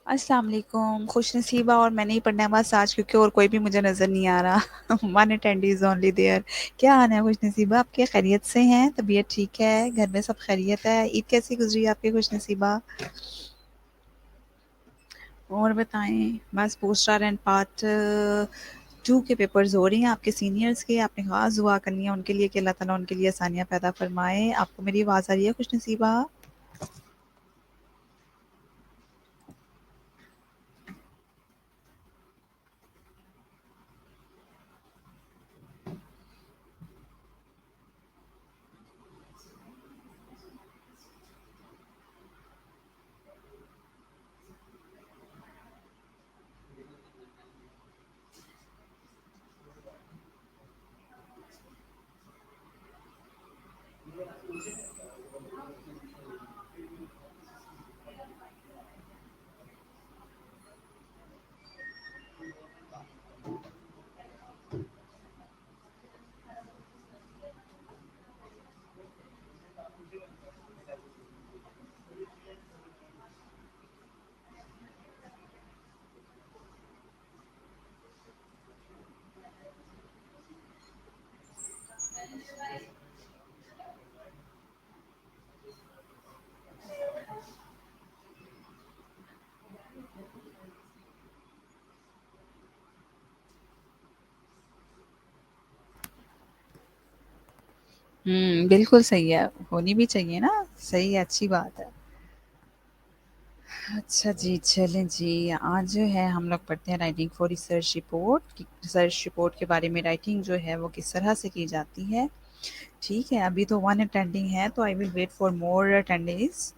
अस्सलाम वालेकुम, खुशनसीबा और मैं नहीं पढ़ना है बस आज क्योंकि और कोई भी मुझे नज़र नहीं आ रहा। One attendees only there. क्या हाल है खुशनसीबा? आपके खैरियत से हैं? तबीयत ठीक है? घर में सब खैरियत है? ईद कैसी गुजरी आपकी खुशनसीबा? और बताएं। बस पोस्टर एंड पार्ट 2 के पेपर्स हो रही हैं आपके सीनियर्स के। आपने खास दुआ करनी है उनके लिए कि अल्लाह ताला उनके लिए आसानियाँ पैदा फरमाए। आपको मेरी आवाज़ आ रही है खुशनसीबा? बिल्कुल सही है। होनी भी चाहिए ना। सही है, अच्छी बात है। अच्छा जी, चलें जी। आज जो है हम लोग पढ़ते हैं राइटिंग फॉर रिसर्च रिपोर्ट कि रिसर्च रिपोर्ट के बारे में राइटिंग जो है वो किस तरह से की जाती है। ठीक है, अभी तो वन अटेंडिंग है तो I will wait for more attendees.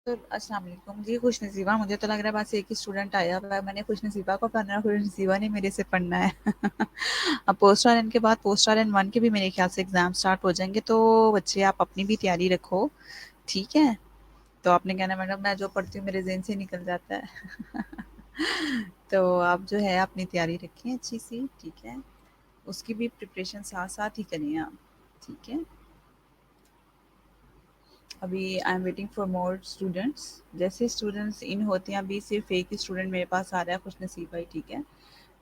तो अस्सलाम वालेकुम जी। खुशनसीबा, मुझे तो लग रहा है बस एक ही स्टूडेंट आया हुआ है। मैंने खुशनसीबा को पढ़ना है, खुशनसीबा ने मेरे से पढ़ना है। अब पोस्ट आर एन के बाद पोस्ट आर एन 1 के भी मेरे ख्याल से एग्ज़ाम स्टार्ट हो जाएँगे, तो बच्चे आप अपनी भी तैयारी रखो, ठीक है? तो आपने कहना मैडम मैं जो पढ़ती हूँ मेरे ज़हन से निकल जाता है। तो आप जो है अपनी तैयारी रखें अच्छी सी, ठीक है? उसकी भी प्रिपरेशन साथ-साथ ही करें आप, ठीक है? अभी I am waiting for more students. जैसे स्टूडेंट्स इन होते हैं, अभी सिर्फ़ एक ही स्टूडेंट मेरे पास आ रहा है, खुशनसीब भाई, ठीक है?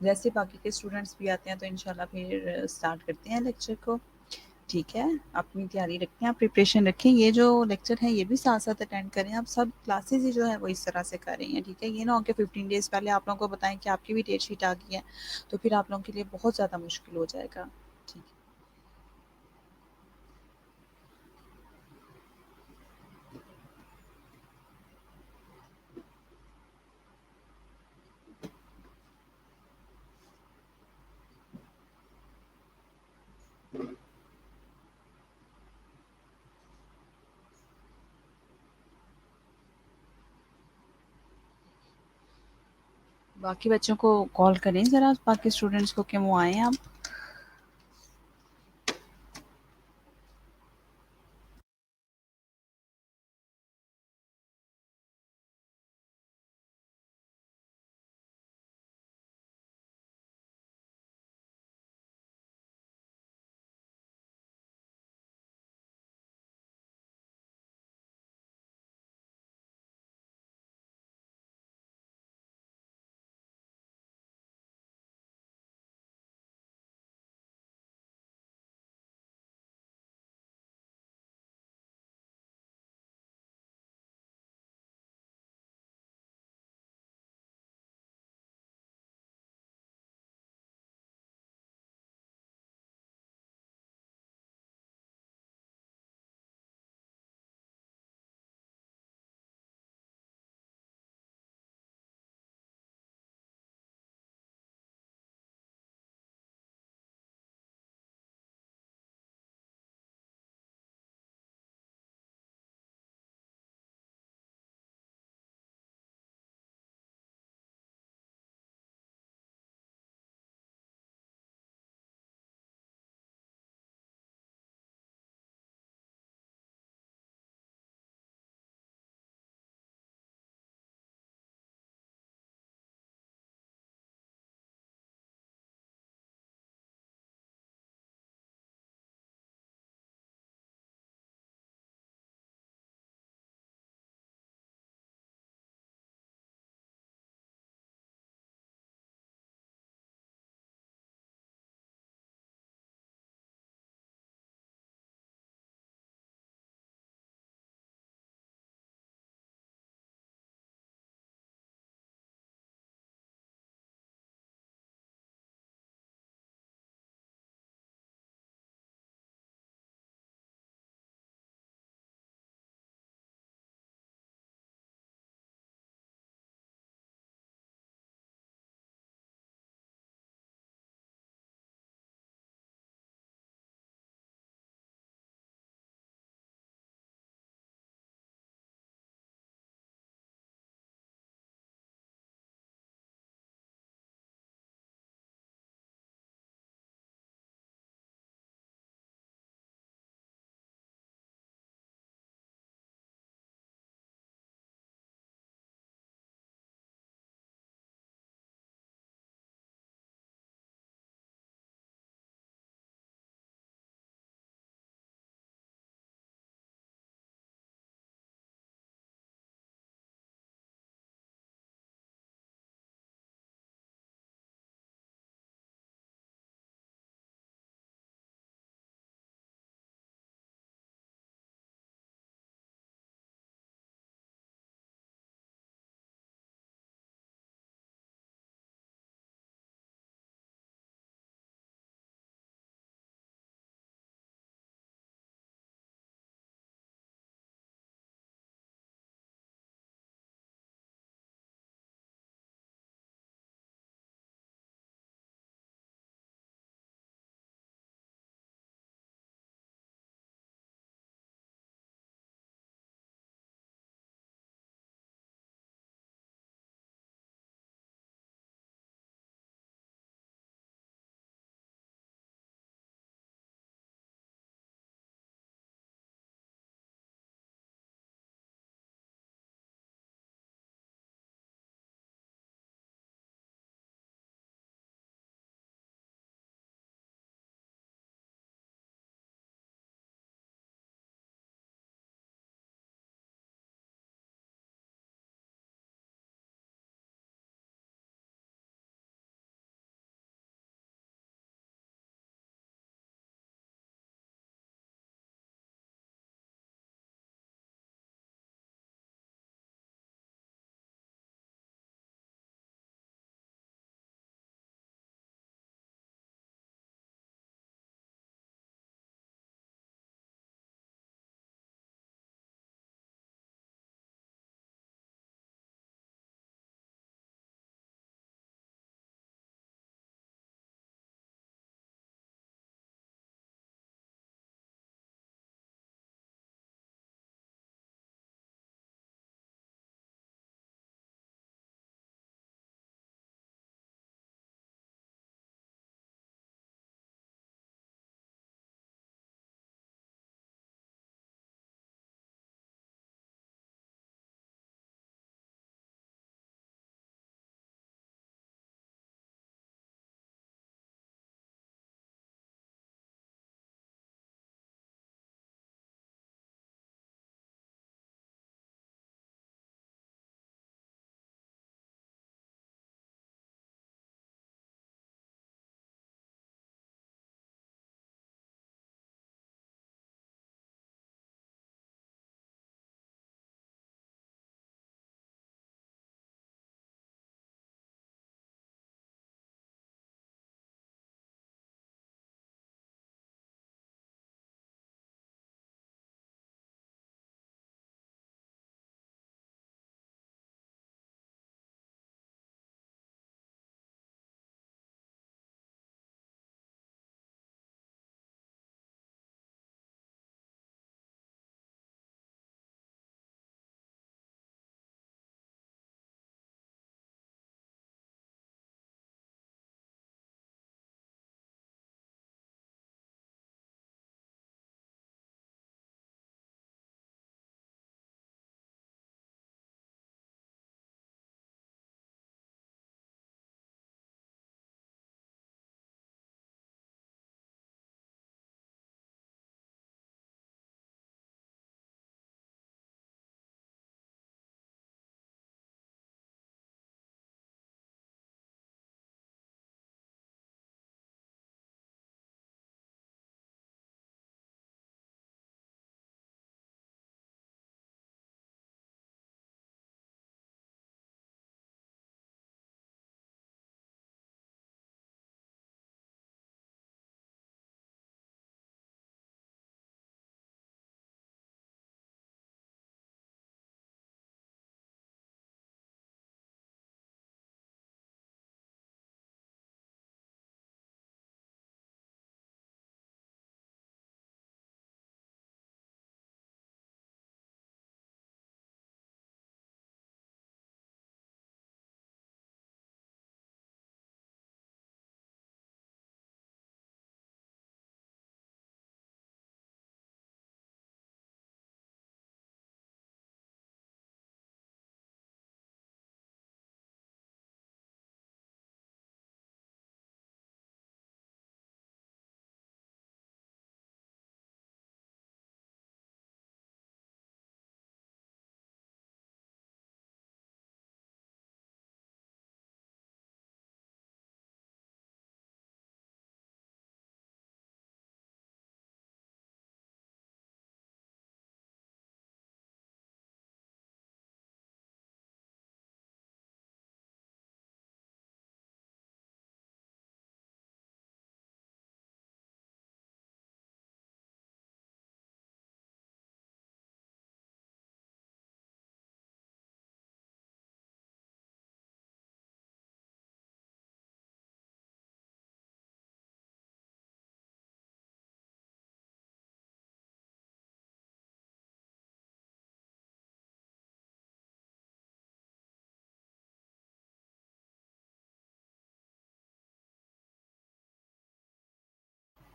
जैसे बाकी के स्टूडेंट्स भी आते हैं तो इंशाल्लाह फिर स्टार्ट करते हैं लेक्चर को, ठीक है? अपनी तैयारी रखें, आप प्रिपरेशन रखें। ये जो लेक्चर है ये भी साथ-साथ अटेंड करें। आप सब क्लासेज़ ही जो है वो इस तरह से कर रही हैं, ठीक है? ये ना हो कि 15 डेज़ पहले आप लोगों को बताएँ कि आपकी भी डेट शीट आ गई है, तो फिर आप लोगों के लिए बहुत ज़्यादा मुश्किल हो जाएगा। ठीक है। बाकी बच्चों को कॉल करें ज़रा, बाकी स्टूडेंट्स को कि वो आएँ आप।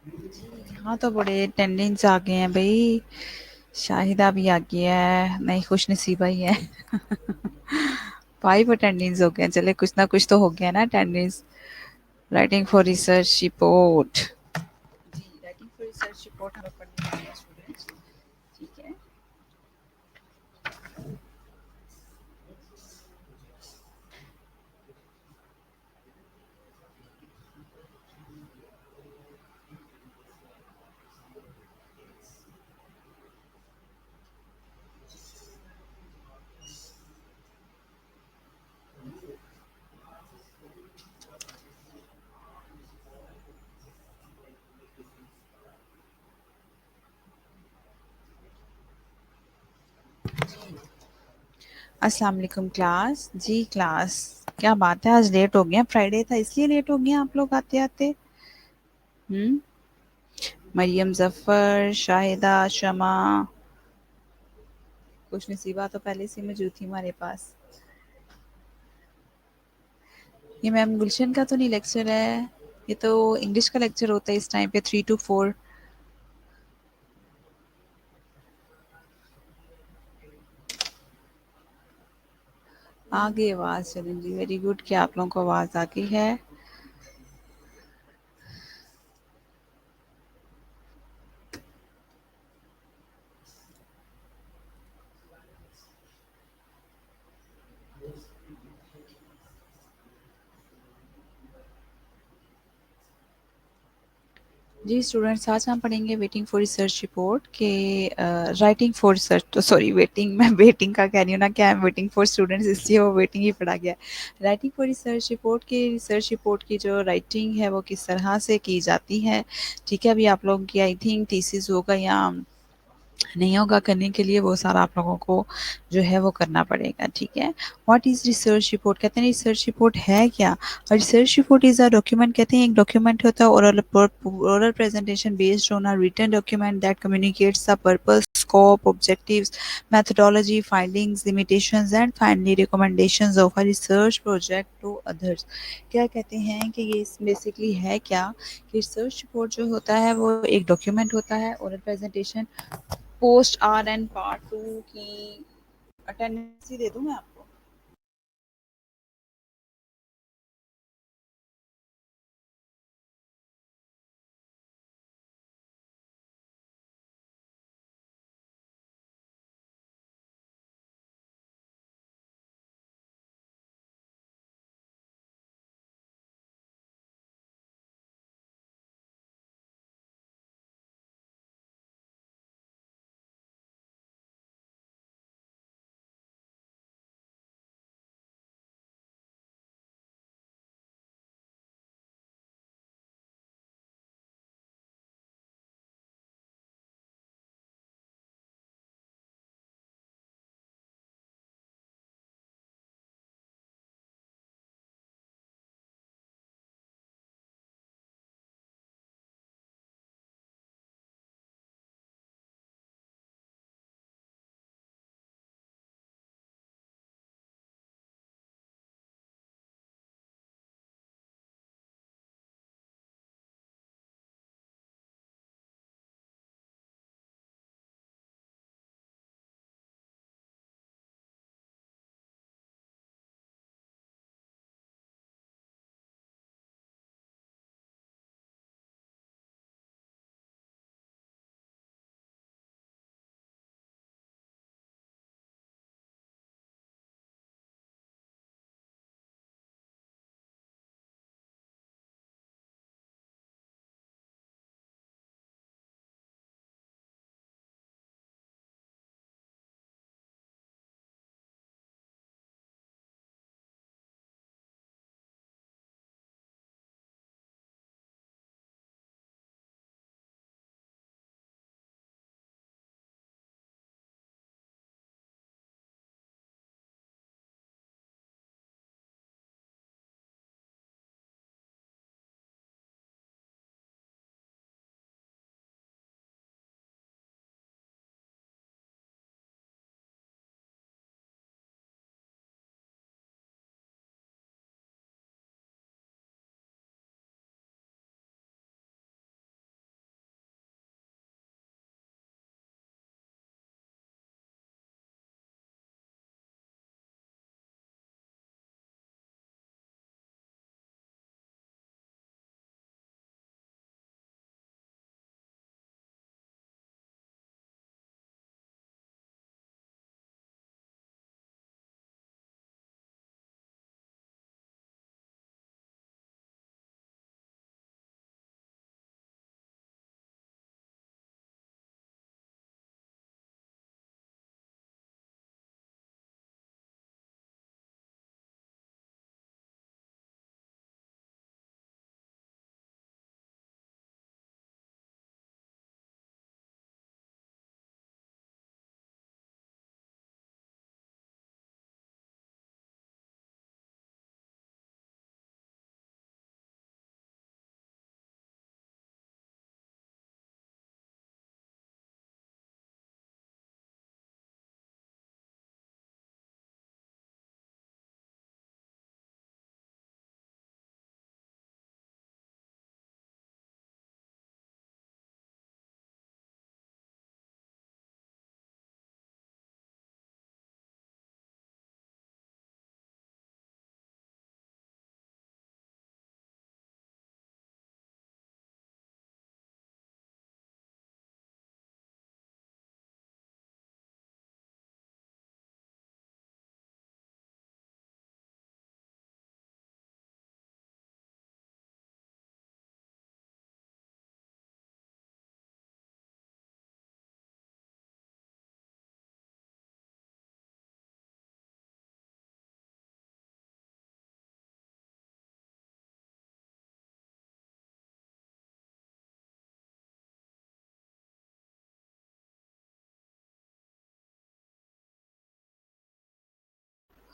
हाँ तो बड़े अटेंडेंस आ गए हैं भाई। शाहिदा भी आ गया है, नहीं खुश नसीबा ही है। 5 अटेंडेंस हो गए, चले कुछ ना कुछ तो हो गया ना attendance. Writing for research report. जी, राइटिंग फॉर रिसर्च रिपोर्ट हमें पढ़नी है स्टूडेंट्स। ठीक है। अस्सलाम वालेकुम क्लास। जी क्लास, क्या बात है आज लेट हो गया? फ्राइडे था इसलिए लेट हो गया आप लोग आते आते। हम्म। मरियम जफर, शाहिदा, शमा, खुश नसीबा तो पहले से मौजूद थी हमारे पास। ये मैम गुलशन का तो नहीं लेक्चर है, ये तो इंग्लिश का लेक्चर होता है इस टाइम पे 3 to 4। आगे आवाज़ चलें जी, वेरी गुड कि आप लोगों को आवाज़ आ गई है। जी स्टूडेंट्स, आज हम पढ़ेंगे वेटिंग फॉर रिसर्च रिपोर्ट के राइटिंग फॉर रिसर्च, तो सॉरी वेटिंग, मैं वेटिंग का कह रही हूँ ना, क्या है वेटिंग फॉर स्टूडेंट्स, इसलिए वो वेटिंग ही पढ़ा गया। राइटिंग फॉर रिसर्च रिपोर्ट की, रिसर्च रिपोर्ट की जो राइटिंग है वो किस तरह से की जाती है। ठीक है, अभी आप लोगों की आई थिंक थीसिस होगा या नहीं होगा, करने के लिए वो सारा आप लोगों को जो है वो करना पड़ेगा। ठीक है। What is research report? कहते हैं रिसर्च रिपोर्ट है क्या? Research report is a document, कहते हैं एक डॉक्यूमेंट होता है, oral presentation based on a written document that communicates the purpose, scope, objectives, methodology, findings, limitations and finally recommendations of a research project to others। क्या कहते हैं कि ये बेसिकली है क्या कि रिसर्च रिपोर्ट जो होता है वो एक डॉक्यूमेंट होता है, oral presentation, post R and part 2 की अटेंडेंस ही दे दूं मैं आपको।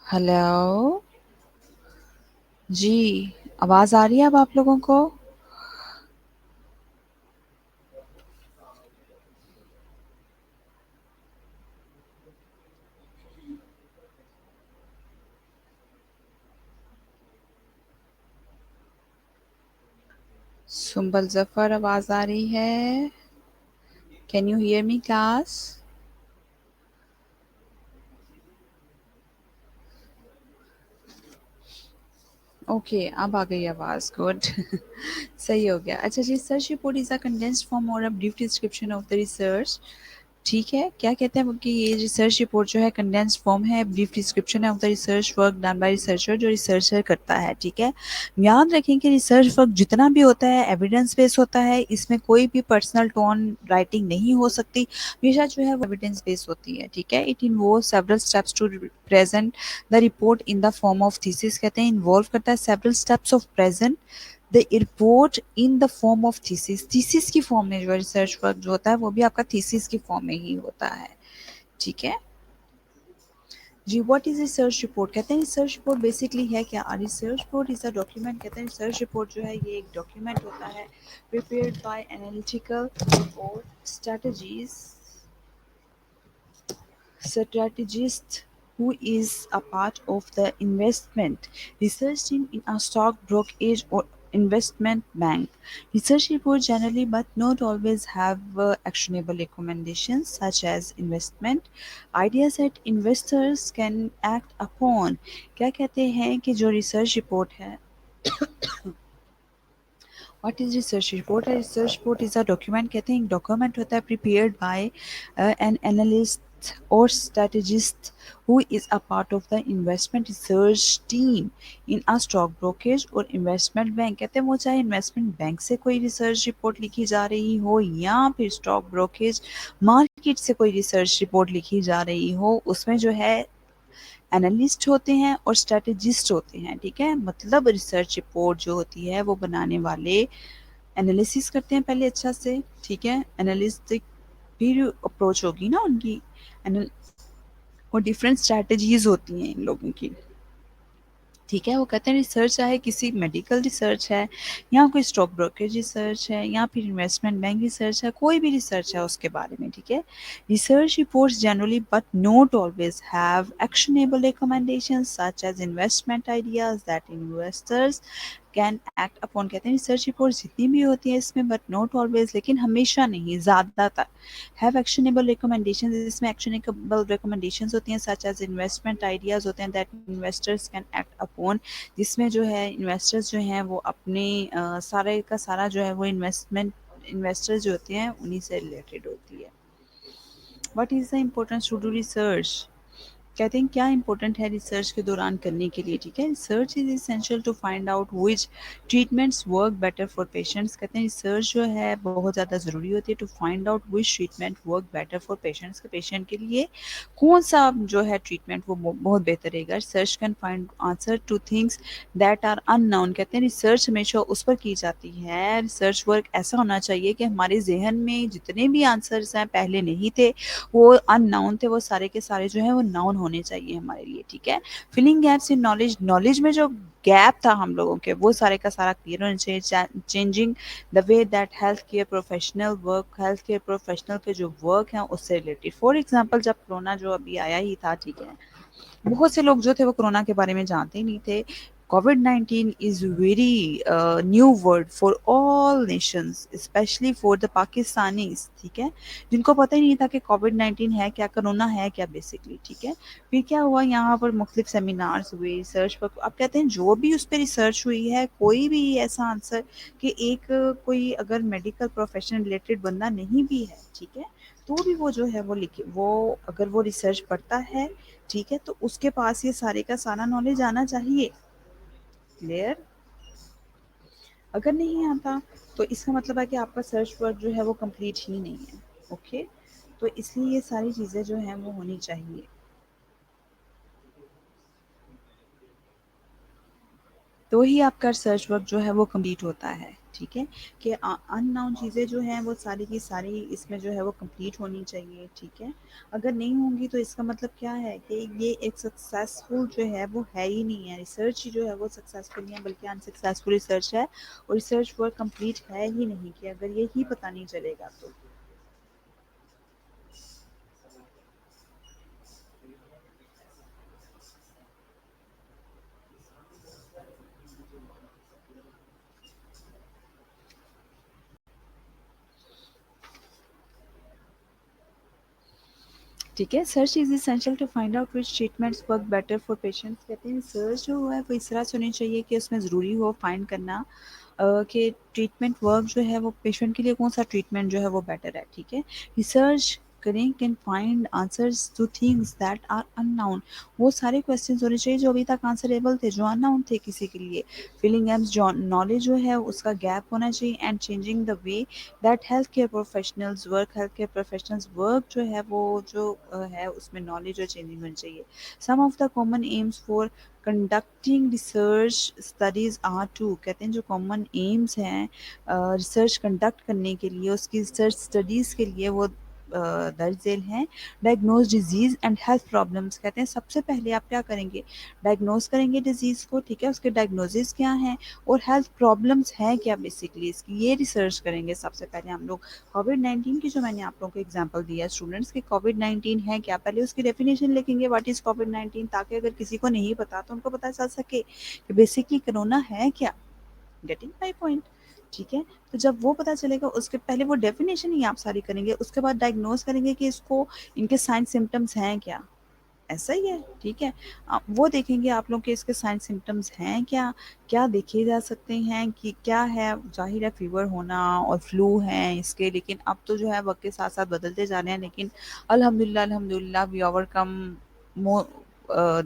हेलो। जी, आवाज़ आ रही है अब आप लोगों को? सुंबल ज़फ़र आवाज़ आ रही है? Can you hear me class? Okay, अब आ गई आवाज़, गुड। सही हो गया। अच्छा जी, research report is a condensed form और a brief description of the research. ठीक है, क्या कहते हैं वो कि ये रिसर्च रिपोर्ट जो है कंडेंस्ड फॉर्म है, ब्रीफ डिस्क्रिप्शन है of the research work done by researcher, जो रिसर्चर करता है, ठीक है। याद रखें कि रिसर्च वर्क जितना भी होता है एविडेंस बेस्ड होता है, इसमें कोई भी पर्सनल टोन राइटिंग नहीं हो सकती, हमेशा जो है वो एविडेंस बेस्ड होती है, ठीक है। It involve several steps to present the report in the form of thesis, कहते हैं इन्वॉल्व करता है several steps of present the report in the form of thesis. Thesis की फॉर्म में जो रिसर्च वर्क जो होता है वो भी आपका थीसिस की फॉर्म में ही होता है, ठीक है जी। व्हाट इज रिसर्च रिपोर्ट, कहते हैं रिसर्च रिपोर्ट बेसिकली है क्या? Research report is a document, कहते हैं रिसर्च रिपोर्ट जो है ये एक डॉक्यूमेंट होता है प्रिपेयर्ड बाय एनालिटिकल और strategist who is a part of the investment research team in a stock brokerage or investment bank. Research reports generally but not always have actionable recommendations such as investment ideas that investors can act upon. क्या कहते हैं कि जो research report है, what is research report? Research report is a document, कहते हैं एक document होता है प्रिपेयर्ड बाय एन एनालिस्ट और strategist who is a part of the investment research team in a stock brokerage और investment bank। कहते हैं वो चाहे इन्वेस्टमेंट बैंक से कोई रिसर्च रिपोर्ट लिखी जा रही हो या फिर स्टॉक ब्रोकेज मार्केट से कोई रिसर्च रिपोर्ट लिखी जा रही हो, उसमें जो है एनालिस्ट होते हैं और स्ट्रेटेजिस्ट होते हैं, ठीक है। मतलब रिसर्च रिपोर्ट जो होती है वो बनाने वाले एनालिसिस करते हैं पहले अच्छा से, ठीक है। एनालिस्टिक फिर अप्रोच होगी ना उनकी, एनाल और डिफरेंट स्ट्रैटेजीज होती हैं इन लोगों की, ठीक है। वो कहते हैं रिसर्च चाहे किसी मेडिकल रिसर्च है या कोई स्टॉक ब्रोकरेज रिसर्च है या फिर इन्वेस्टमेंट बैंक रिसर्च है, कोई भी रिसर्च है उसके बारे में, ठीक है। Research reports generally but not always have actionable recommendations such as investment ideas that investors can act upon. कहते हैं रिसर्च रिपोर्ट जितनी भी होती है इसमें बट नॉट ऑलवेज, लेकिन हमेशा नहीं, ज़्यादातर हैव एक्शनेबल रिकमेंडेशंस, इसमें एक्शनेबल रिकमेंडेशंस होती हैं सच एज इन्वेस्टमेंट आइडियाज होते हैं that investors can act upon, जिसमें जो है इन्वेस्टर्स जो हैं वो अपने सारे का सारा जो है वो इन्वेस्टर्स जो होते हैं उन्हीं से रिलेटेड होती है। What is the importance to do research, कहते हैं क्या इंपॉर्टेंट है रिसर्च के दौरान करने के लिए, ठीक है। Research is essential to find out which treatments work better for patients, कहते हैं रिसर्च जो है बहुत ज़्यादा ज़रूरी होती है to find out which treatment work better for patients, के पेशेंट के लिए कौन सा जो है ट्रीटमेंट वो बहुत बेहतर रहेगा। Research can find answer to things that are unknown, कहते हैं रिसर्च हमेशा उस पर की जाती है, रिसर्च वर्क ऐसा होना चाहिए कि हमारे जहन में जितने भी आंसर्स हैं पहले नहीं थे, वो अननाउन थे, वो सारे के सारे जो है वो नाउन होने चाहिए हमारे लिए, ठीक है। Filling gaps in knowledge, knowledge में जो गैप था हम लोगों के वो सारे का सारा क्लियर होना चाहिए। Changing the way that health care professional work, health care professional के जो वर्क हैं उससे रिलेटेड। फॉर एग्जाम्पल जब कोरोना जो अभी आया ही था, ठीक है, बहुत से लोग जो थे वो कोरोना के बारे में जानते ही नहीं थे। Covid 19 is very new word for all Nations specially for the Pakistanis, ठीक है, जिनको पता ही नहीं था कि कोविड 19 है क्या, कोरोना है क्या बेसिकली, ठीक है। फिर क्या हुआ, यहाँ पर मुख्तलिफ सेमिनार्स हुए रिसर्च पर, अब कहते हैं जो भी उस पर रिसर्च हुई है कोई भी ऐसा आंसर कि एक कोई अगर मेडिकल प्रोफेशन रिलेटेड बंदा नहीं भी है, ठीक है, तो भी वो जो है वो लिखे, वो अगर वो रिसर्च पढ़ता है, ठीक है, तो उसके पास ये सारे का सारा नॉलेज आना चाहिए। क्लियर? अगर नहीं आता तो इसका मतलब है कि आपका सर्च वर्क जो है वो कंप्लीट ही नहीं है, ओके। तो इसलिए ये सारी चीज़ें जो हैं वो होनी चाहिए। तो ही आपका रिसर्च वर्क जो है वो कंप्लीट होता है, ठीक है? कि अननोन चीज़ें जो हैं वो सारी की सारी इसमें जो है वो कंप्लीट होनी चाहिए, ठीक है? अगर नहीं होंगी तो इसका मतलब क्या है कि ये एक सक्सेसफुल जो है वो है ही नहीं है, रिसर्च ही जो है वो सक्सेसफुल नहीं है बल्कि अनसक्सेसफुल रिसर्च है, और रिसर्च वर्क कंप्लीट है ही नहीं कि अगर ये ही पता नहीं चलेगा तो। ठीक है, search is essential to find out which treatments work better for patients. कहते हैं सर्च जो है वो इस तरह से होनी चाहिए कि उसमें ज़रूरी हो फाइंड करना कि ट्रीटमेंट वर्क जो है वो पेशेंट के लिए कौन सा ट्रीटमेंट जो है वो बेटर है, ठीक है? रिसर्च करें can find answers to things that are unknown. वो सारे क्वेश्चंस होने चाहिए जो अभी तक आंसरेबल थे, जो अननोन थे किसी के लिए। फिलिंग एम्स जो नॉलेज जो है उसका गैप होना चाहिए, and changing the way that health care professionals work जो है वो जो है उसमें नॉलेज और चेंजिंग होनी चाहिए। Some of the common aims for conducting research studies are two. कहते हैं जो कॉमन एम्स हैं रिसर्च कंडक्ट करने के लिए, उसकी रिसर्च स्टडीज़ के लिए वो दर्ज झेल हैं। Diagnose disease and health problems. कहते हैं सबसे पहले आप क्या करेंगे, डायग्नोज करेंगे डिजीज़ को, ठीक है? उसके डायग्नोसिस क्या हैं और हेल्थ प्रॉब्लम्स हैं क्या, बेसिकली इसकी ये रिसर्च करेंगे सबसे पहले हम लोग। कोविड-19 की जो मैंने आप लोगों को एग्जांपल दिया स्टूडेंट्स कि कोविड-19 है क्या, पहले उसकी डेफिनेशन लिखेंगे व्हाट इज़ कोविड-19, ताकि अगर किसी को नहीं पता तो उनको पता चल सके कि बेसिकली कोरोना है क्या। Getting my point? ठीक है? तो जब वो पता चलेगा उसके पहले वो डेफिनेशन ही आप सारी करेंगे, उसके बाद डायग्नोज करेंगे कि इसको इनके साइन सिम्पटम्स हैं क्या। ऐसा ही है, ठीक है? वो देखेंगे आप लोग के इसके साइन सिम्पटम्स हैं क्या? क्या देखे जा सकते हैं कि क्या है? ज़ाहिर है फ़ीवर होना और फ्लू है इसके, लेकिन अब तो जो है वक़्त के साथ-साथ बदलते जा रहे हैं, लेकिन अल्हम्दुलिल्लाह अल्हम्दुलिल्लाह वी ओवरकम मो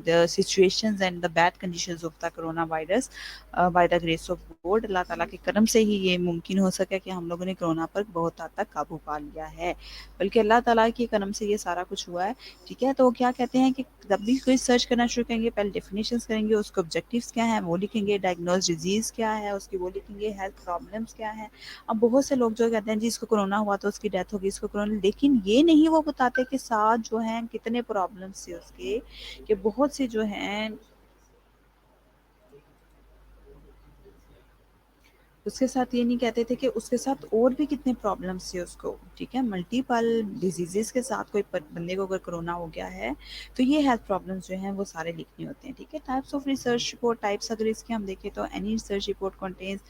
the situations and the bad conditions of the coronavirus by the grace of God। अल्लाह ताला के करम से ही ये मुमकिन हो सका कि हम लोगों ने कोरोना पर बहुत हद तक काबू पा लिया है, बल्कि अल्लाह ताला के करम से ये सारा कुछ हुआ है। ठीक है, तो वो क्या कहते हैं कि जब भी कोई सर्च करना शुरू करेंगे पहले डेफिनेशंस करेंगे, उसके ऑब्जेक्टिव्स क्या हैं वो लिखेंगे, डायग्नोज डिजीज़ क्या है उसकी वो लिखेंगे, हेल्थ प्रॉब्लम्स क्या हैं। अब बहुत से लोग जो कहते हैं जी इसको कोरोना हुआ तो उसकी डेथ होगी, इसको कोरोना, लेकिन ये नहीं वो बताते कि साथ जो हैं कितने प्रॉब्लम्स थे उसके, कि बहुत सी जो हैं उसके साथ ये नहीं कहते थे कि उसके साथ और भी कितने प्रॉब्लम्स थे उसको, ठीक है? मल्टीपल डिजीज़ेज़ के साथ कोई बंदे को अगर कोरोना हो गया है, तो ये हेल्थ प्रॉब्लम्स जो हैं वो सारे लिखने होते हैं, ठीक है? Types of research report, types अगर इसके हम देखें तो any research report contains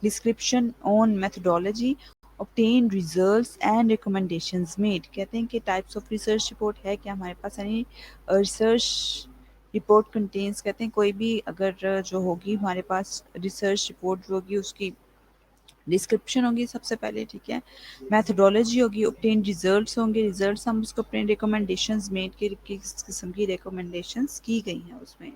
description on methodology obtain results and recommendations made. कहते हैं कि टाइप्स ऑफ रिसर्च रिपोर्ट है कि हमारे पास एनी रिसर्च रिपोर्ट कंटेन्स, कहते हैं कोई भी अगर जो होगी हमारे पास रिसर्च रिपोर्ट जो होगी उसकी डिस्क्रिप्शन होगी सबसे पहले, ठीक है? मेथोडोलॉजी होगी, ऑब्टेन रिजल्ट्स होंगे, रिजल्ट्स हम उसको ऑब्टेन, रिकमेंडेशंस मेड के किस किस्म की रिकमेंडेशंस की गई हैं उसमें,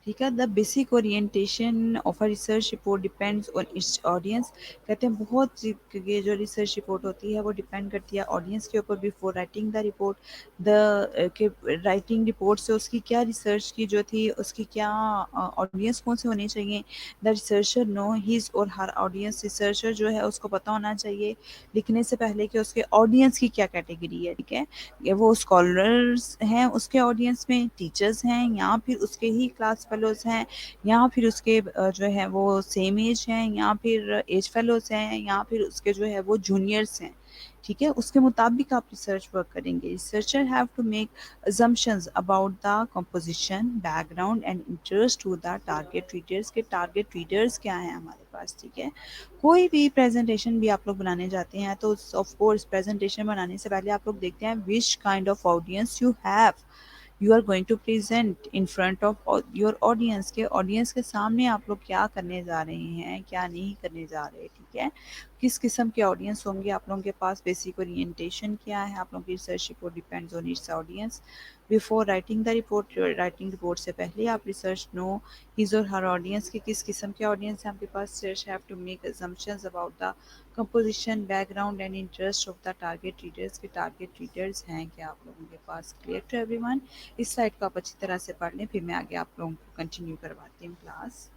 ठीक है? The basic orientation of a research report depends on it's audience. कहते हैं बहुत ये जो रिसर्च रिपोर्ट होती है वो डिपेंड करती है ऑडियंस के ऊपर before writing the report. The के राइटिंग रिपोर्ट से उसकी क्या रिसर्च की जो थी उसकी क्या ऑडियंस कौन से होने चाहिए। द रिसर्चर नो हिज और हर ऑडियंस। रिसर्चर जो है उसको पता होना चाहिए लिखने से पहले कि उसके ऑडियंस की क्या कैटेगरी है, ठीक है? ये वो स्कॉलर्स हैं उसके ऑडियंस में, टीचर्स हैं या फिर उसके ही क्लास फेलोज़ हैं, या फिर उसके जो है वो सेम एज हैं, या फिर एज फेलोज़ हैं, या फिर उसके जो है वो जूनियर्स हैं, ठीक है? उसके मुताबिक आप रिसर्च वर्क करेंगे। Researcher have to make assumptions about the composition, background and interest to the target readers. के टारगेट रीडर्स क्या हैं हमारे पास, ठीक है? कोई भी प्रेजेंटेशन भी आप लोग बनाने जाते हैं तो ऑफ कोर्स प्रेजेंटेशन बनाने से पहले आप लोग देखते हैं which kind of audience you have, you are going to present in front of your audience. के ऑडियंस के सामने आप लोग क्या करने जा रहे हैं क्या नहीं करने जा रहे, ठीक ठीक है। किस किस्म के ऑडियंस होंगे आप लोगों के पास, बेसिक ओरिएंटेशन क्या है, आप लोगों की research report depends on it's audience. Before writing the report, writing report से पहले आप रिसर्च नो हिज और हर ऑडियंस के किस किस्म के ऑडियंस हैं आपके पास। Research have to make assumptions about the composition, background and interest of the target readers के टारगेट रीडर्स हैं क्या आप लोगों के पास। Clear to everyone. इस स्लाइड को आप अच्छी तरह से पढ़ लें, फिर मैं आगे आप लोगों को कंटिन्यू करवाती हूँ क्लास।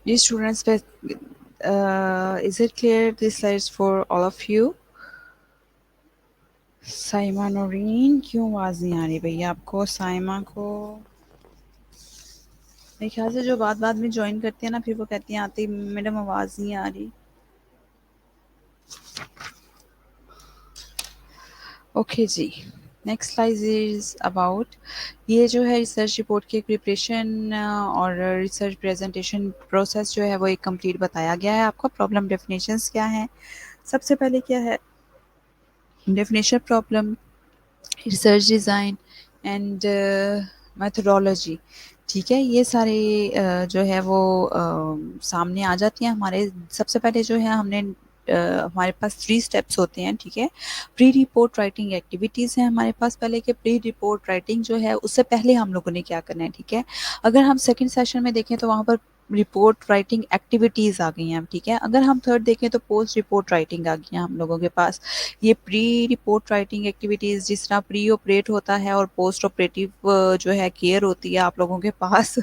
जी students, is it clear this slides for all of you? Saima Naureen, क्यों आवाज़ नहीं आ रही भैया आपको? साइमा को मेरे ख्याल से जो बात बात में ज्वाइन करती है ना, फिर वो कहती हैं आती मैडम आवाज़ नहीं आ रही। ओके जी, नेक्स्ट स्लाइड इज़ अबाउट, ये जो है रिसर्च रिपोर्ट की प्रिपरेशन और रिसर्च प्रेजेंटेशन प्रोसेस जो है वो एक कंप्लीट बताया गया है आपको। प्रॉब्लम डेफिनेशंस क्या हैं? सबसे पहले क्या है, definition problem, research design and methodology. ठीक है, ये सारे जो है वो सामने आ जाती हैं हमारे। सबसे पहले जो है हमने हमारे पास 3 स्टेप्स होते हैं। ठीक है, प्री रिपोर्ट राइटिंग एक्टिविटीज़ हैं हमारे पास पहले के। प्री रिपोर्ट राइटिंग जो है उससे पहले हम लोगों ने क्या करना है, ठीक है। अगर हम सेकंड सेशन में देखें तो वहाँ पर रिपोर्ट राइटिंग एक्टिविटीज़ आ गई हैं, ठीक है। अगर हम थर्ड देखें तो पोस्ट रिपोर्ट राइटिंग आ गई है हम लोगों के पास। ये प्री रिपोर्ट राइटिंग एक्टिविटीज़ जिस तरह प्री ऑपरेट होता है और पोस्ट ऑपरेटिव जो है केयर होती है आप लोगों के पास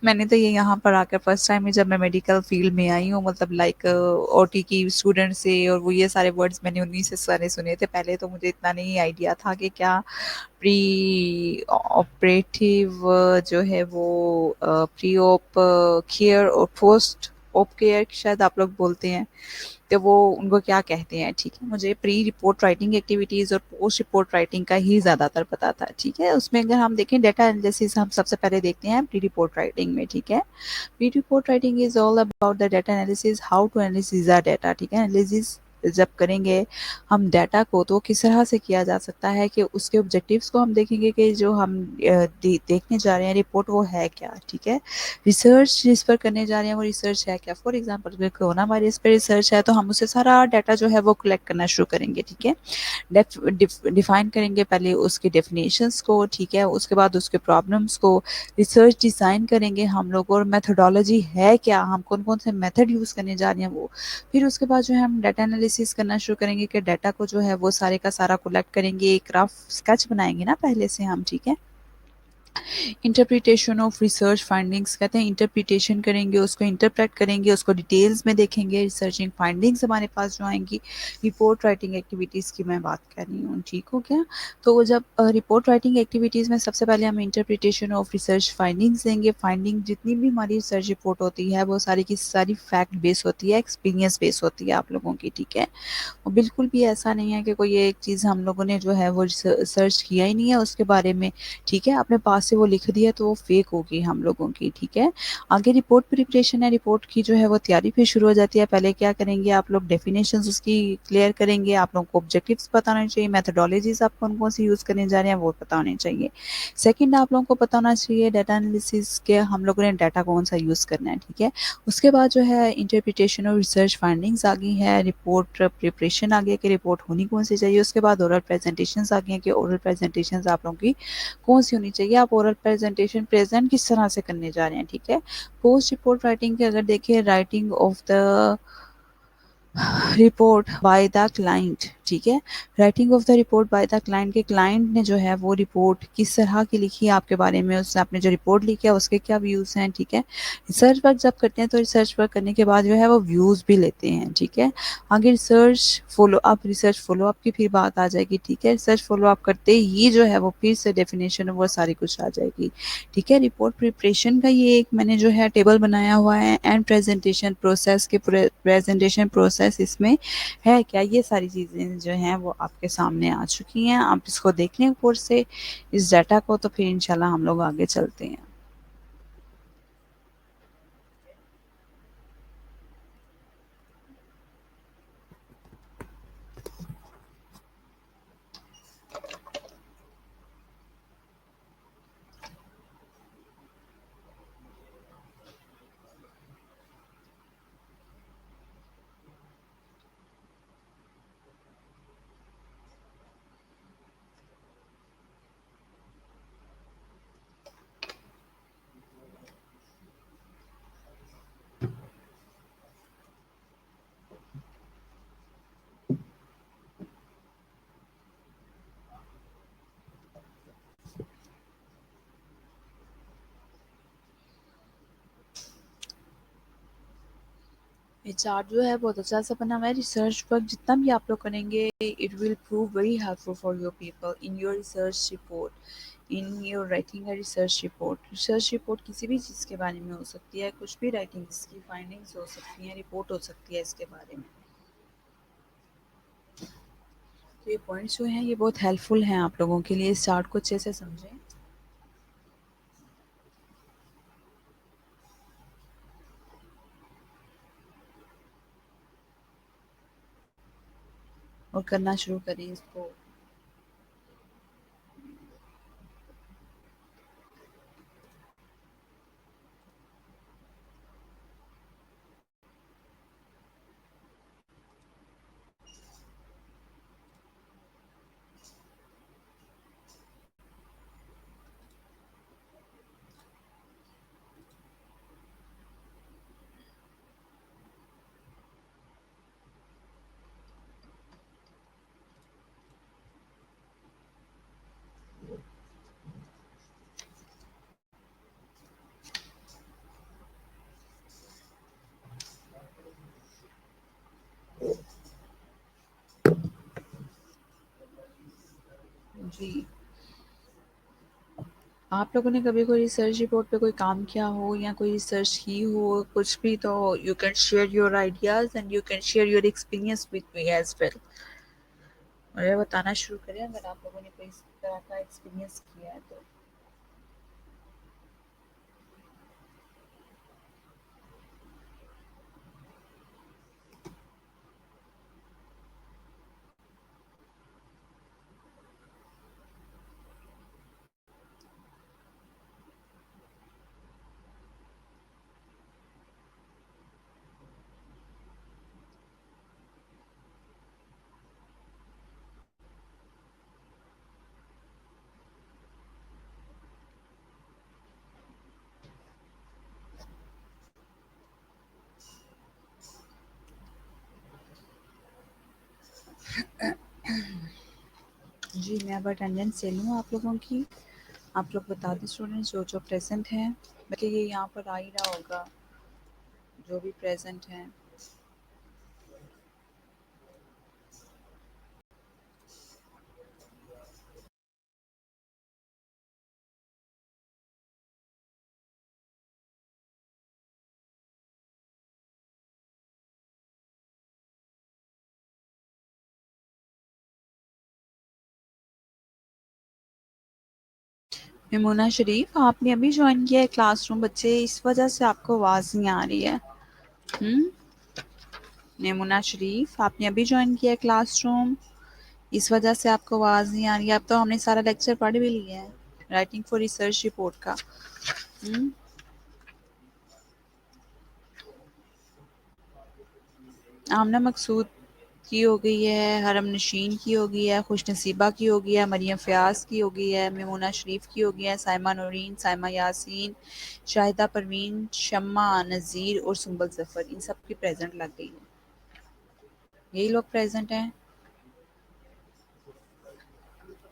मैंने तो ये यहाँ पर आकर फर्स्ट टाइम में जब मैं मेडिकल फील्ड में आई हूँ, मतलब लाइक ओटी की स्टूडेंट से, और वो ये सारे वर्ड्स मैंने उन्हीं से सारे सुने थे। पहले तो मुझे इतना नहीं आइडिया था कि क्या प्री ऑपरेटिव जो है वो प्री ऑप केयर और पोस्ट ऑप केयर शायद आप लोग बोलते हैं, तो वो उनको क्या कहते हैं, ठीक है। मुझे प्री रिपोर्ट राइटिंग एक्टिविटीज़ और पोस्ट रिपोर्ट राइटिंग का ही ज़्यादातर पता था, ठीक है। उसमें अगर हम देखें डेटा एनालिसिस हम सबसे पहले देखते हैं प्री रिपोर्ट राइटिंग में, ठीक है। Pre report writing is all about the data analysis, how to analysis the data, ठीक है। एनालिसिस जब करेंगे हम डाटा को, तो किस तरह से किया जा सकता है कि उसके ऑब्जेक्टिव्स को हम देखेंगे कि जो हम देखने जा रहे हैं रिपोर्ट वो है क्या, ठीक है। रिसर्च जिस पर करने जा रहे हैं वो रिसर्च है क्या। फॉर एग्जांपल अगर कोरोना वायरस पर रिसर्च है तो हम उससे सारा डाटा जो है वो कलेक्ट करना शुरू करेंगे, ठीक है। डिफाइन करेंगे पहले उसके डेफिनेशंस को, ठीक है। उसके बाद उसके प्रॉब्लम्स को, रिसर्च डिज़ाइन करेंगे हम लोग, और मेथोडोलॉजी है क्या, हम कौन कौन से मेथड यूज़ करने जा रहे हैं वो। फिर उसके बाद जो है हम डाटा एनालिसिस करना शुरू करेंगे कि डाटा को जो है वो सारे का सारा कलेक्ट करेंगे, एक रफ स्केच बनाएंगे ना पहले से हम, ठीक है। इंटरप्रिटेशन ऑफ रिसर्च फाइंडिंग्स कहते हैं, इंटरप्रिटेशन करेंगे, उसको इंटरप्रेट करेंगे, उसको डिटेल्स में देखेंगे, रिसर्चिंग फाइंडिंग्स हमारे पास जो आएंगी। रिपोर्ट राइटिंग एक्टिविटीज़ की मैं बात कर रही हूँ, ठीक हो गया। तो वो जब रिपोर्ट राइटिंग एक्टिविटीज़ में सबसे पहले हम इंटरप्रिटेशन ऑफ रिसर्च फाइंडिंग्स देंगे। फाइंडिंग जितनी भी हमारी रिसर्च रिपोर्ट होती है वो सारी की सारी फैक्ट बेस होती है, एक्सपीरियंस बेस होती है आप लोगों की, ठीक है। और बिल्कुल भी ऐसा नहीं है कि कोई एक चीज़ हम लोगों ने जो है वो सर्च किया ही नहीं है उसके बारे में, ठीक है। अपने पास से वो लिख दिया तो वो फेक होगी हम लोगों की, ठीक है। आगे रिपोर्ट प्रिपरेशन है, रिपोर्ट की जो है वो तैयारी फिर शुरू हो जाती है। पहले क्या करेंगे आप लोग, डेफिनेशंस उसकी क्लियर करेंगे, आप लोगों को ऑब्जेक्टिव्स पता होने चाहिए, मेथोडोलॉजीज आप कौन कौन सी यूज़ करने जा रहे हैं वो पता होने चाहिए। सेकंड आप लोगों को पता होना चाहिए डाटा एनालिसिस के हम लोगों ने डाटा कौन सा यूज़ करना है, ठीक है। उसके बाद जो है इंटरप्रिटेशन और रिसर्च फाइंडिंग्स आ गई है, रिपोर्ट प्रिपरेशन आ गया कि रिपोर्ट होनी कौन सी चाहिए। उसके बाद ओरल प्रेजेंटेशंस आ गई हैं कि ओरल प्रेजेंटेशंस आप लोगों की कौन सी होनी चाहिए, आप ओरल प्रेजेंटेशन प्रेजेंट किस तरह से करने जा रहे हैं, ठीक है। पोस्ट रिपोर्ट राइटिंग के अगर देखिए, writing of the report by the client, ठीक है। Writing of the report by the client के क्लाइंट ने जो है वो रिपोर्ट किस तरह की लिखी है आपके बारे में, उसने आपने जो रिपोर्ट लिखी है उसके क्या व्यूज़ हैं, ठीक है। रिसर्च वर्क जब करते हैं तो रिसर्च वर्क करने के बाद जो है वो व्यूज़ भी लेते हैं, ठीक है। आगे रिसर्च फॉलो अप की फिर बात आ जाएगी, ठीक है। रिसर्च फॉलो अप करते ही जो है वो फिर से डेफिनेशन वो सारी कुछ आ जाएगी, ठीक है। रिपोर्ट प्रिपरेशन का ये एक मैंने जो है टेबल बनाया हुआ है, एंड प्रेजेंटेशन प्रोसेस के प्रेजेंटेशन प्रोसेस इसमें है क्या, ये सारी चीज़ें जो हैं वो आपके सामने आ चुकी हैं। आप इसको देख लें ऊपर से इस डाटा को, तो फिर इंशाल्लाह हम लोग आगे चलते हैं ये चार्ट जो है बहुत अच्छा सा बना हुआ है। रिसर्च वर्क जितना भी आप लोग करेंगे it will prove very helpful for your people in your research report, in your writing a research report. Research report किसी भी चीज़ के बारे में हो सकती है, कुछ भी राइटिंग इसकी फाइंडिंग्स हो सकती हैं, रिपोर्ट हो सकती है इसके बारे में। तो ये पॉइंट्स जो हैं ये बहुत हेल्पफुल हैं आप लोगों के लिए, इस चार्ट को अच्छे से समझें और करना शुरू करें इसको। जी। आप लोगों ने कभी कोई रिसर्च रिपोर्ट पे कोई काम किया हो या कोई रिसर्च की हो कुछ भी, तो you can share your ideas and you can share your experience with me as well. मुझे बताना शुरू करें अगर आप लोगों ने कोई इस तरह का एक्सपीरियंस किया है तो। जी, मैं अब अटेंडेंस ले लूँ आप लोगों की। आप लोग बता दें स्टूडेंट्स जो प्रेज़ेंट हैं, बल्कि ये यहाँ पर आ ही रहा होगा, जो भी प्रेज़ेंट हैं। यमुना शरीफ, आपने अभी जॉइन किया है क्लासरूम बच्चे, इस वजह से आपको आवाज़ नहीं आ रही है। हुँ? यमुना शरीफ, आपने अभी जॉइन किया है क्लासरूम, इस वजह से आपको आवाज़ नहीं आ रही है। अब तो हमने सारा लेक्चर पढ़ भी लिया है, राइटिंग फॉर रिसर्च रिपोर्ट का। हुँ? आमना मकसूद की हो गई है, हरम नशीन की हो गई है, खुश नसीबा की हो गई है, मरियम फ़याज़ की हो गई है, मेमूना शरीफ की हो गई है, साइमा नूरीन, साइमा यासीन, शाहिदा परवीन, शम्मा नज़ीर और सुंबल ज़फ़र, इन सब की प्रेज़ेंट लग गई है। यही लोग प्रेज़ेंट हैं।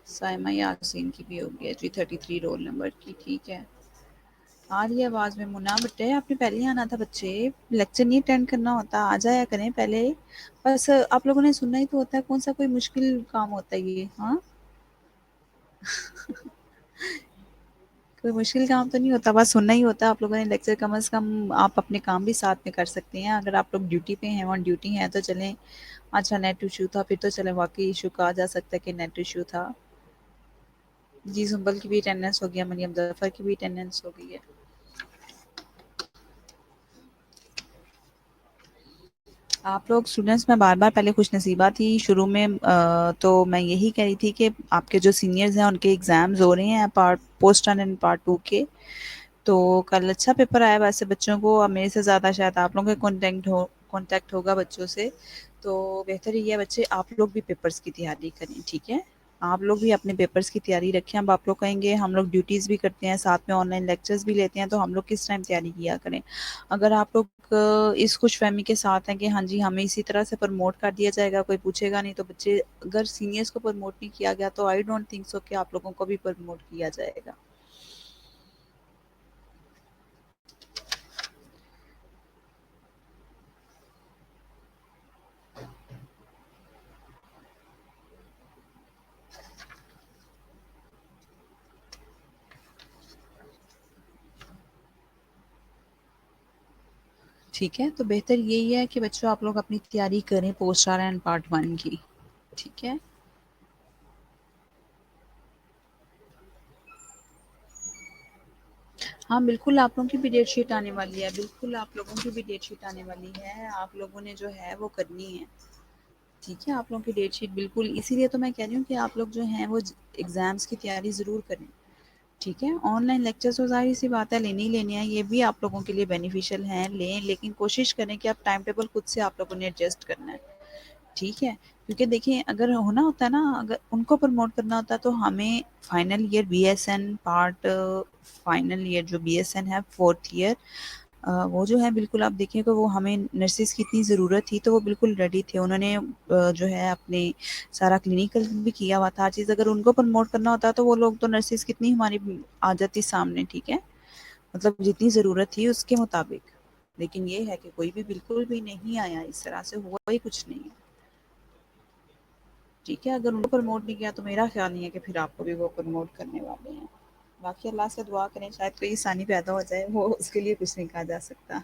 साइमा यासीन की भी हो गई है जी, 33 रोल नंबर की, ठीक है। आ रही है आवाज़ में मुन्ना, बेटे आपने पहले ही आना था बच्चे, लेक्चर नहीं अटेंड करना होता, आ जाया करें पहले। बस आप लोगों ने सुनना ही तो होता है, कौन सा कोई मुश्किल काम होता है ये, हाँ? कोई मुश्किल काम तो नहीं होता, बस सुनना ही होता है आप लोगों ने लेक्चर, कम से कम आप अपने काम भी साथ में कर सकते हैं। अगर आप लोग ड्यूटी पे हैं, ऑन ड्यूटी हैं तो चलें। अच्छा नेट इश्यू था, फिर तो चलें, वाक़ई इश्यू कहा जा सकता है कि नेट इश्यू था। जी, सुंबल की भी अटेंडेंस हो गया, मरियम ज़फ़र की भी अटेंडेंस हो गई है। आप लोग स्टूडेंट्स, मैं बार-बार पहले खुशनसीबा थी शुरू में, तो मैं यही कह रही थी कि आपके जो सीनियर्स हैं उनके एग्ज़ाम्स हो रहे हैं पार्ट पोस्ट 1 एंड पार्ट 2 के। तो कल अच्छा पेपर आया वैसे बच्चों को, अब मेरे से ज़्यादा शायद आप लोगों का कॉन्टैक्ट होगा बच्चों से। तो बेहतर ये है बच्चे, आप लोग भी पेपर्स की तैयारी करें, ठीक है? आप लोग भी अपने पेपर्स की तैयारी रखें। अब आप लोग कहेंगे हम लोग ड्यूटीज़ भी करते हैं, साथ में ऑनलाइन लेक्चर्स भी लेते हैं, तो हम लोग किस टाइम तैयारी किया करें? अगर आप लोग इस खुशफ़हमी के साथ हैं कि हाँ जी, हमें इसी तरह से प्रमोट कर दिया जाएगा, कोई पूछेगा नहीं, तो बच्चे, अगर सीनियर्स को प्रमोट नहीं किया गया तो आई डोंट थिंक सो कि आप लोगों को भी प्रमोट किया जाएगा। ठीक है? तो बेहतर यही है कि बच्चों आप लोग अपनी तैयारी करें पोस्ट आर एंड पार्ट 1 की, ठीक है? हाँ, बिल्कुल आप लोगों की भी डेट शीट आने वाली है, बिल्कुल आप लोगों की भी डेट शीट आने वाली है, आप लोगों ने जो है वो करनी है, ठीक है? आप लोगों की डेट शीट बिल्कुल, इसीलिए तो मैं कह रही हूँ कि आप लोग जो हैं वो एग्ज़ाम्स की तैयारी ज़रूर करें, ठीक है? ऑनलाइन लेक्चर्स तो ज़ाहिर-सी बात है लेने ही लेने हैं, ये भी आप लोगों के लिए बेनिफिशियल हैं, लें, लेकिन कोशिश करें कि आप टाइम टेबल खुद से आप लोगों ने एडजस्ट करना है। ठीक है? क्योंकि देखिए अगर होना होता है ना, अगर उनको प्रमोट करना होता है तो हमें final year BSN part, final year जो बीएसएन है 4th ईयर, वो जो है बिल्कुल आप देखिएगा, वो हमें नर्सेज़ की इतनी ज़रूरत थी तो वो बिल्कुल रेडी थे। उन्होंने जो है अपने सारा क्लिनिकल भी किया हुआ था, हर चीज़, अगर उनको प्रमोट करना होता तो वो लोग तो नर्सेज़ कितनी हमारी आ जाती सामने, ठीक है? मतलब जितनी ज़रूरत थी उसके मुताबिक। लेकिन ये है कि कोई भी बिल्कुल भी नहीं आया, इस तरह से हुआ ही कुछ नहीं है। ठीक है, अगर उनको प्रमोट नहीं किया तो मेरा ख्याल नहीं है कि फिर आपको भी वो प्रमोट करने वाले हैं। बाकी अल्लाह से दुआ करें शायद कोई आसानी पैदा हो जाए, वो उसके लिए कुछ नहीं कहा जा सकता।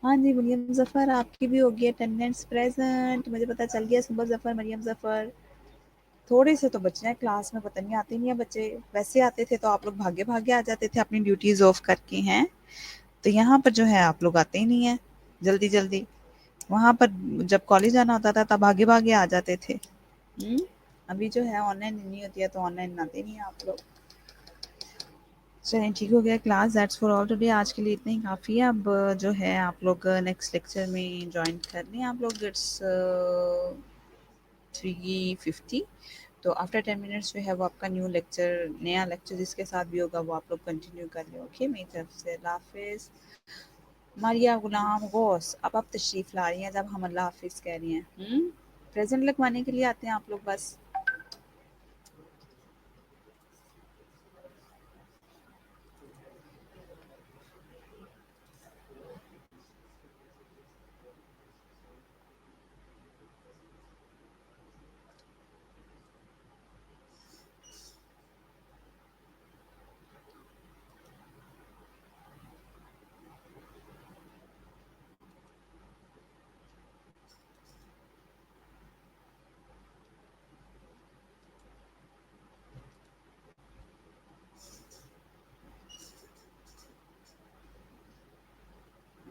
हाँ जी, मरियम ज़फ़र आपकी भी होगी अटेंडेंस प्रेज़ेंट, मुझे पता चल गया सुबह ज़फ़र, मरियम ज़फ़र। थोड़े से तो बच्चे हैं क्लास में, पता नहीं आते नहीं है बच्चे। वैसे आते थे तो आप लोग भागे-भागे आ जाते थे अपनी ड्यूटीज़ ऑफ करके हैं। तो यहाँ पर जो है आप लोग आते ही नहीं हैं जल्दी-जल्दी। वहाँ पर जब कॉलेज जाना होता था तब भागे-भागे आ जाते थे। हुँ? अभी जो है ऑनलाइन नहीं होती है तो ऑनलाइन आते नहीं हैं आप लोग। चलिए ठीक हो गया class, that's for all today, आज के लिए इतना ही काफ़ी है। अब जो है आप लोग नेक्स्ट लेक्चर में जॉइन कर लें आप लोग। इट्स 3:50, तो आफ्टर 10 मिनट्स जो है वो आपका न्यू लेक्चर, नया लेक्चर जिसके साथ भी होगा वो आप लोग कंटिन्यू कर लें। ओके, मेरी तरफ से अल्लाह हाफ़िज़। मारिया गुलाम गौस, अब आप तशरीफ़ ला रही हैं जब हम अल्लाह हाफ़िज़ कह रही हैं। प्रेज़ेंट लगवाने के लिए आते हैं आप लोग बस।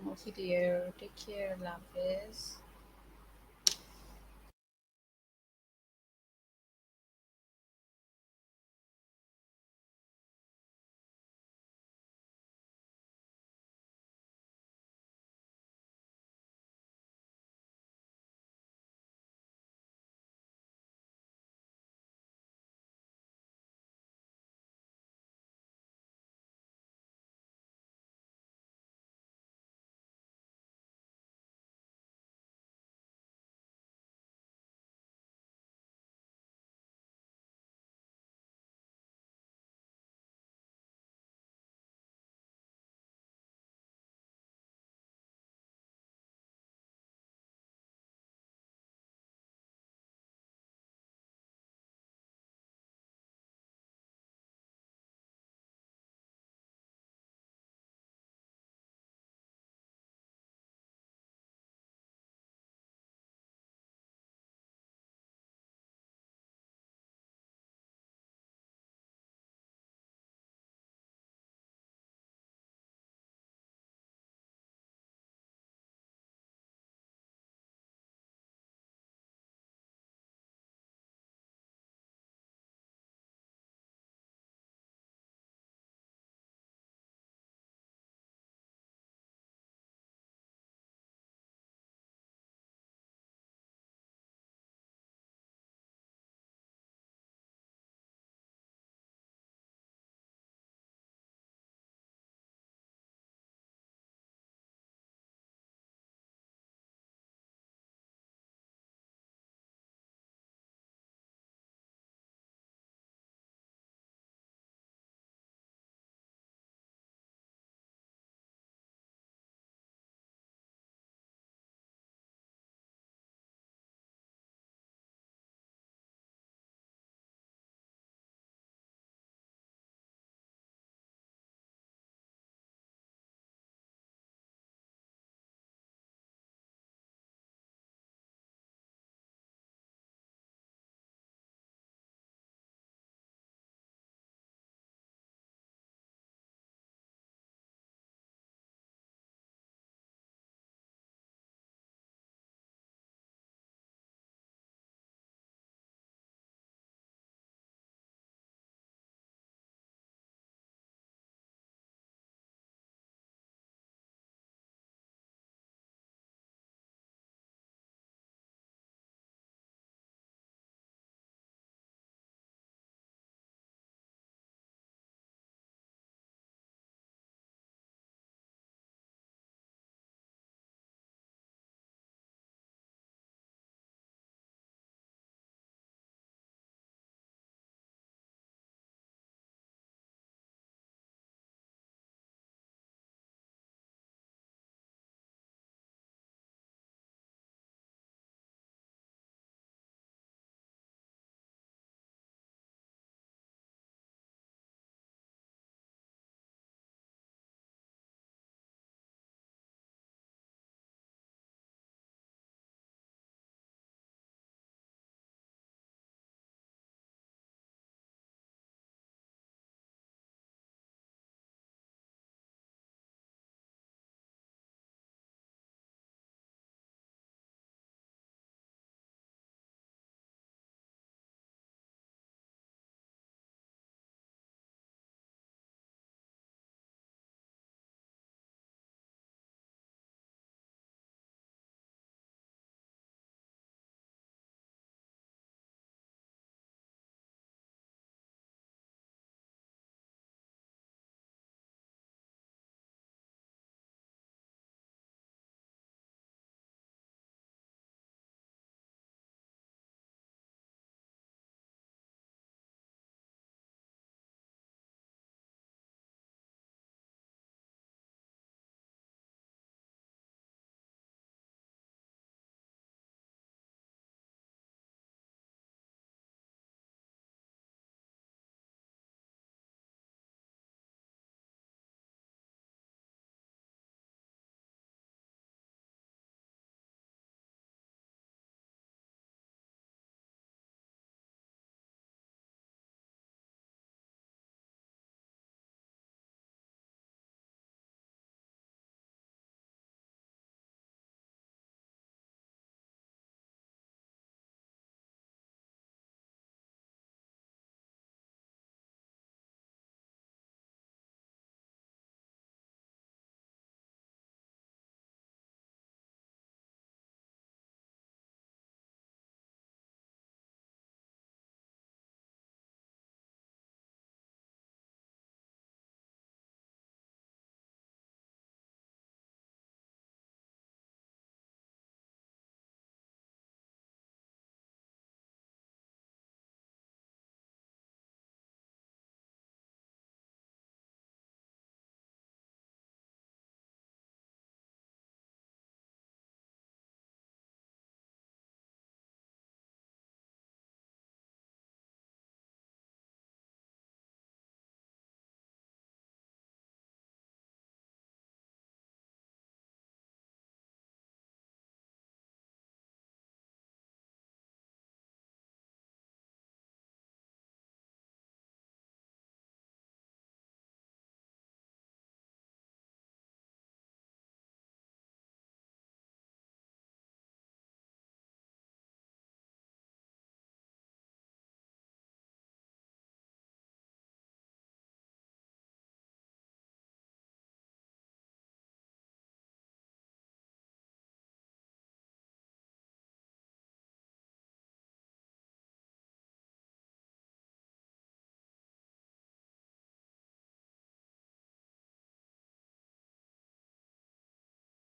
ओके डियर, टेक केयर, अल्लाह हाफ़िज़।